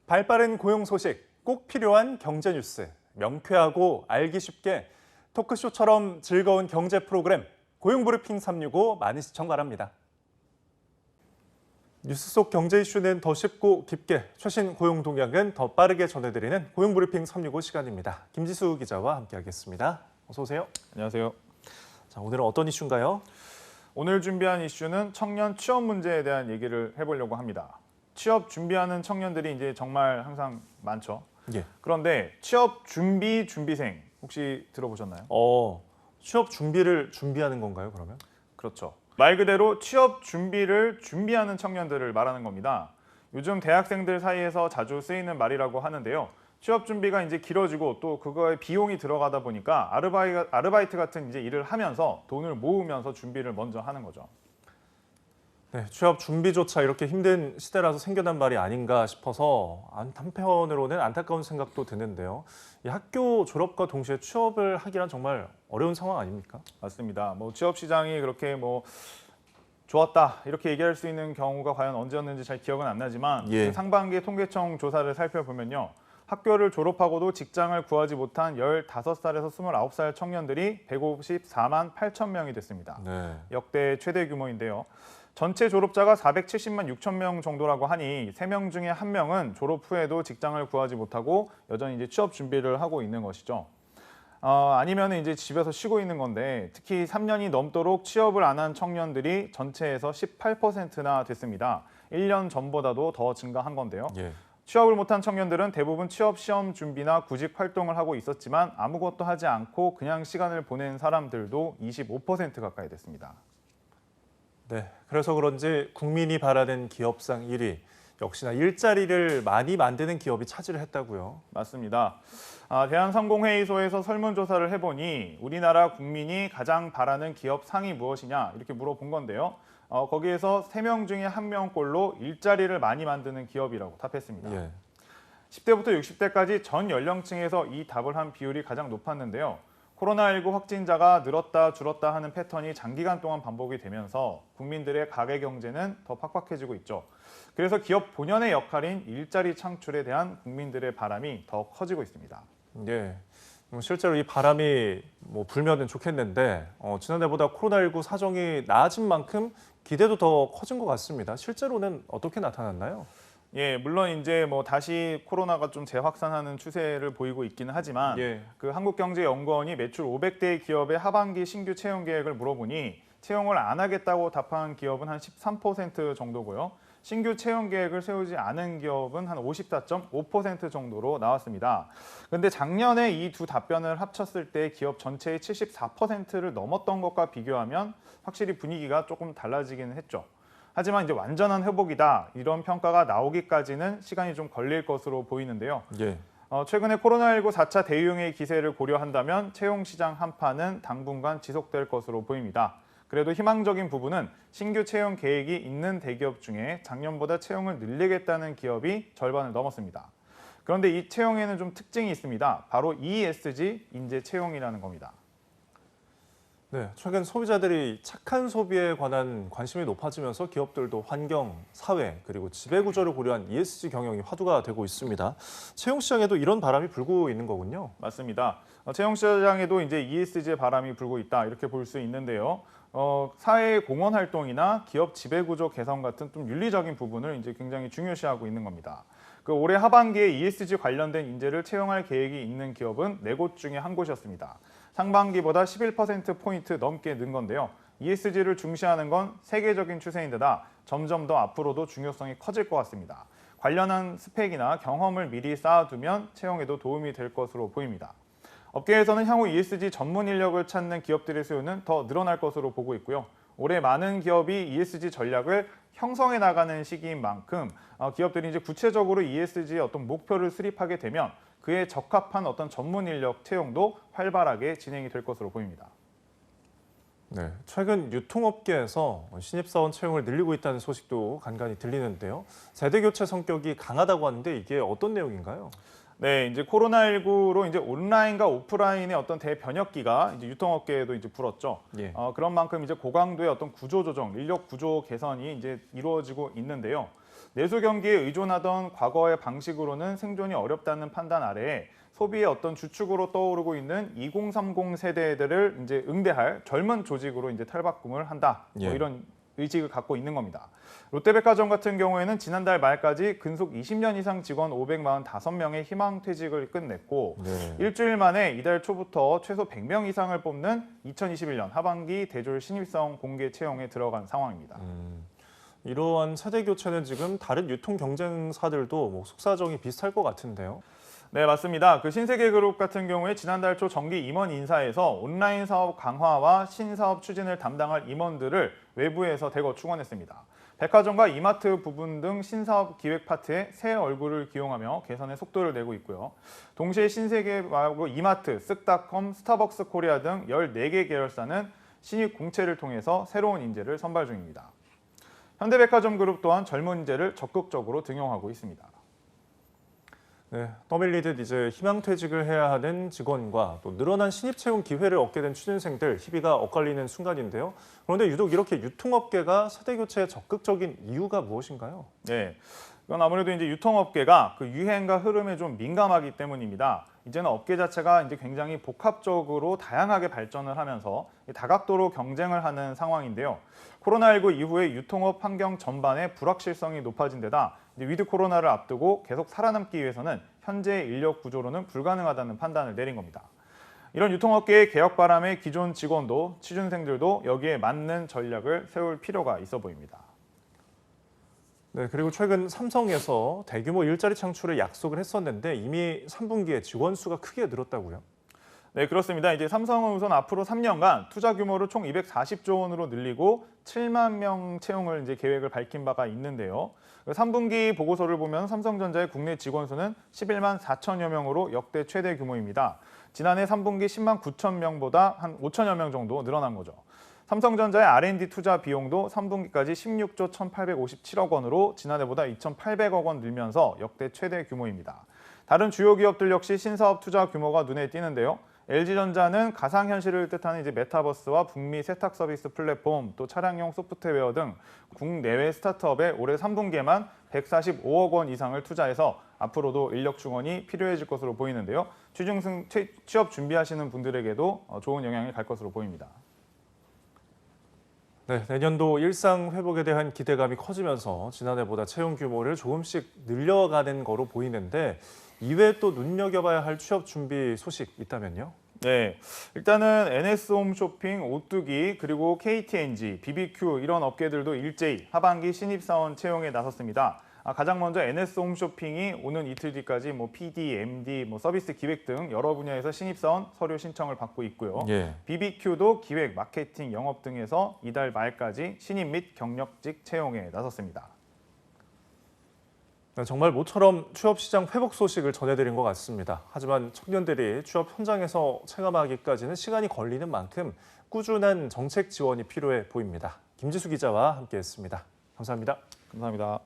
발빠른 고용 소식, 꼭 필요한 경제 뉴스, 명쾌하고 알기 쉽게 토크쇼처럼 즐거운 경제 프로그램 고용브리핑 365 많은 시청 바랍니다. 뉴스 속 경제 이슈는 더 쉽고 깊게, 최신 고용 동향은 더 빠르게 전해드리는 고용브리핑 365 시간입니다. 김지수 기자와 함께하겠습니다. 어서 오세요. 안녕하세요. 자, 오늘은 어떤 이슈인가요? 오늘 준비한 이슈는 청년 취업 문제에 대한 얘기를 해보려고 합니다. 취업 준비하는 청년들이 이제 정말 항상 많죠. 예. 그런데 취업 준비생 혹시 들어보셨나요? 취업 준비를 준비하는 건가요, 그러면? 그렇죠. 말 그대로 취업 준비를 준비하는 청년들을 말하는 겁니다. 요즘 대학생들 사이에서 자주 쓰이는 말이라고 하는데요. 취업 준비가 이제 길어지고 또 그거에 비용이 들어가다 보니까 아르바이트 같은 이제 일을 하면서 돈을 모으면서 준비를 먼저 하는 거죠. 네, 취업 준비조차 이렇게 힘든 시대라서 생겨난 말이 아닌가 싶어서 한편으로는 안타까운 생각도 드는데요. 이 학교 졸업과 동시에 취업을 하기란 정말 어려운 상황 아닙니까? 맞습니다. 취업 시장이 그렇게 좋았다 이렇게 얘기할 수 있는 경우가 과연 언제였는지 잘 기억은 안 나지만 예. 상반기 통계청 조사를 살펴보면요. 학교를 졸업하고도 직장을 구하지 못한 15살에서 29살 청년들이 154만 8천 명이 됐습니다. 네. 역대 최대 규모인데요. 전체 졸업자가 470만 6천 명 정도라고 하니 3명 중에 1명은 졸업 후에도 직장을 구하지 못하고 여전히 이제 취업 준비를 하고 있는 것이죠. 아니면 이제 집에서 쉬고 있는 건데 특히 3년이 넘도록 취업을 안 한 청년들이 전체에서 18%나 됐습니다. 1년 전보다도 더 증가한 건데요. 예. 취업을 못한 청년들은 대부분 취업 시험 준비나 구직 활동을 하고 있었지만 아무것도 하지 않고 그냥 시간을 보낸 사람들도 25% 가까이 됐습니다. 네, 그래서 그런지 국민이 바라는 기업상 1위, 역시나 일자리를 많이 만드는 기업이 차지를 했다고요. 맞습니다. 대한상공회의소에서 설문조사를 해보니 우리나라 국민이 가장 바라는 기업 상이 무엇이냐 이렇게 물어본 건데요. 거기에서 3명 중에 1명꼴로 일자리를 많이 만드는 기업이라고 답했습니다. 예. 10대부터 60대까지 전 연령층에서 이 답을 한 비율이 가장 높았는데요. 코로나19 확진자가 늘었다 줄었다 하는 패턴이 장기간 동안 반복이 되면서 국민들의 가계 경제는 더 팍팍해지고 있죠. 그래서 기업 본연의 역할인 일자리 창출에 대한 국민들의 바람이 더 커지고 있습니다. 예. 실제로 이 바람이 불면은 좋겠는데 지난해보다 코로나19 사정이 나아진 만큼 기대도 더 커진 것 같습니다. 실제로는 어떻게 나타났나요? 예, 물론 이제 다시 코로나가 좀 재확산하는 추세를 보이고 있기는 하지만 예. 그 한국경제연구원이 매출 500대 기업의 하반기 신규 채용 계획을 물어보니 채용을 안 하겠다고 답한 기업은 한 13% 정도고요. 신규 채용 계획을 세우지 않은 기업은 한 54.5% 정도로 나왔습니다. 그런데 작년에 이 두 답변을 합쳤을 때 기업 전체의 74%를 넘었던 것과 비교하면 확실히 분위기가 조금 달라지긴 했죠. 하지만 이제 완전한 회복이다 이런 평가가 나오기까지는 시간이 좀 걸릴 것으로 보이는데요. 예. 최근에 코로나19 4차 대유행의 기세를 고려한다면 채용 시장 한파는 당분간 지속될 것으로 보입니다. 그래도 희망적인 부분은 신규 채용 계획이 있는 대기업 중에 작년보다 채용을 늘리겠다는 기업이 절반을 넘었습니다. 그런데 이 채용에는 좀 특징이 있습니다. 바로 ESG, 인재 채용이라는 겁니다. 네, 최근 소비자들이 착한 소비에 관한 관심이 높아지면서 기업들도 환경, 사회, 그리고 지배 구조를 고려한 ESG 경영이 화두가 되고 있습니다. 채용 시장에도 이런 바람이 불고 있는 거군요. 맞습니다. 채용 시장에도 이제 ESG의 바람이 불고 있다 이렇게 볼 수 있는데요. 사회 공헌 활동이나 기업 지배 구조 개선 같은 좀 윤리적인 부분을 이제 굉장히 중요시하고 있는 겁니다. 올해 하반기에 ESG 관련된 인재를 채용할 계획이 있는 기업은 4곳 중에 한 곳이었습니다. 상반기보다 11%포인트 넘게 는 건데요. ESG를 중시하는 건 세계적인 추세인데다 점점 더 앞으로도 중요성이 커질 것 같습니다. 관련한 스펙이나 경험을 미리 쌓아두면 채용에도 도움이 될 것으로 보입니다. 업계에서는 향후 ESG 전문 인력을 찾는 기업들의 수요는 더 늘어날 것으로 보고 있고요. 올해 많은 기업이 ESG 전략을 형성해 나가는 시기인 만큼 기업들이 이제 구체적으로 ESG의 어떤 목표를 수립하게 되면 그에 적합한 어떤 전문 인력 채용도 활발하게 진행이 될 것으로 보입니다. 네, 최근 유통업계에서 신입사원 채용을 늘리고 있다는 소식도 간간히 들리는데요. 세대 교체 성격이 강하다고 하는데 이게 어떤 내용인가요? 네, 이제 코로나19로 이제 온라인과 오프라인의 어떤 대변혁기가 이제 유통업계에도 이제 불었죠. 예. 그런 만큼 이제 고강도의 어떤 구조 조정, 인력 구조 개선이 이제 이루어지고 있는데요. 내수 경기에 의존하던 과거의 방식으로는 생존이 어렵다는 판단 아래에 소비의 어떤 주축으로 떠오르고 있는 2030 세대들을 이제 응대할 젊은 조직으로 이제 탈바꿈을 한다. 예. 이런 의식을 갖고 있는 겁니다. 롯데백화점 같은 경우에는 지난달 말까지 근속 20년 이상 직원 545명의 희망퇴직을 끝냈고 네. 일주일 만에 이달 초부터 최소 100명 이상을 뽑는 2021년 하반기 대졸 신입사원 공개 채용에 들어간 상황입니다. 이러한 세대 교체는 지금 다른 유통 경쟁사들도 뭐 속사정이 비슷할 것 같은데요. 네, 맞습니다. 그 신세계그룹 같은 경우에 지난달 초 정기 임원 인사에서 온라인 사업 강화와 신사업 추진을 담당할 임원들을 외부에서 대거 충원했습니다. 백화점과 이마트 부분 등 신사업 기획 파트에 새 얼굴을 기용하며 개선의 속도를 내고 있고요. 동시에 신세계 말고 이마트, 쓱닷컴, 스타벅스 코리아 등 14개 계열사는 신입 공채를 통해서 새로운 인재를 선발 중입니다. 현대백화점 그룹 또한 젊은 인재를 적극적으로 등용하고 있습니다. 네, 떠밀리듯 이제 희망퇴직을 해야 하는 직원과 또 늘어난 신입 채용 기회를 얻게 된 취준생들 희비가 엇갈리는 순간인데요. 그런데 유독 이렇게 유통업계가 세대 교체에 적극적인 이유가 무엇인가요? 네, 이건 아무래도 이제 유통업계가 그 유행과 흐름에 좀 민감하기 때문입니다. 이제는 업계 자체가 이제 굉장히 복합적으로 다양하게 발전을 하면서 다각도로 경쟁을 하는 상황인데요. 코로나19 이후에 유통업 환경 전반의 불확실성이 높아진 데다 위드 코로나를 앞두고 계속 살아남기 위해서는 현재 인력 구조로는 불가능하다는 판단을 내린 겁니다. 이런 유통업계의 개혁 바람에 기존 직원도 취준생들도 여기에 맞는 전략을 세울 필요가 있어 보입니다. 네, 그리고 최근 삼성에서 대규모 일자리 창출을 약속을 했었는데 이미 3분기에 직원 수가 크게 늘었다고요? 네, 그렇습니다. 이제 삼성은 우선 앞으로 3년간 투자 규모를 총 240조 원으로 늘리고 7만 명 채용을 이제 계획을 밝힌 바가 있는데요. 3분기 보고서를 보면 삼성전자의 국내 직원 수는 11만 4천여 명으로 역대 최대 규모입니다. 지난해 3분기 10만 9천 명보다 한 5천여 명 정도 늘어난 거죠. 삼성전자의 R&D 투자 비용도 3분기까지 16조 1,857억 원으로 지난해보다 2,800억 원 늘면서 역대 최대 규모입니다. 다른 주요 기업들 역시 신사업 투자 규모가 눈에 띄는데요. LG전자는 가상현실을 뜻하는 이제 메타버스와 북미 세탁 서비스 플랫폼, 또 차량용 소프트웨어 등 국내외 스타트업에 올해 3분기에만 145억 원 이상을 투자해서 앞으로도 인력 충원이 필요해질 것으로 보이는데요. 취업 준비하시는 분들에게도 좋은 영향이 갈 것으로 보입니다. 네, 내년도 일상 회복에 대한 기대감이 커지면서 지난해보다 채용 규모를 조금씩 늘려가는 거로 보이는데 이외에 또 눈여겨봐야 할 취업 준비 소식 있다면요? 네, 일단은 NS홈쇼핑, 오뚜기, 그리고 KTNG, BBQ 이런 업계들도 일제히 하반기 신입사원 채용에 나섰습니다. 가장 먼저 NS홈쇼핑이 오는 이틀 뒤까지 PD, MD, 서비스 기획 등 여러 분야에서 신입사원 서류 신청을 받고 있고요. 예. BBQ도 기획, 마케팅, 영업 등에서 이달 말까지 신입 및 경력직 채용에 나섰습니다. 정말 모처럼 취업 시장 회복 소식을 전해드린 것 같습니다. 하지만 청년들이 취업 현장에서 체감하기까지는 시간이 걸리는 만큼 꾸준한 정책 지원이 필요해 보입니다. 김지수 기자와 함께했습니다. 감사합니다. 감사합니다.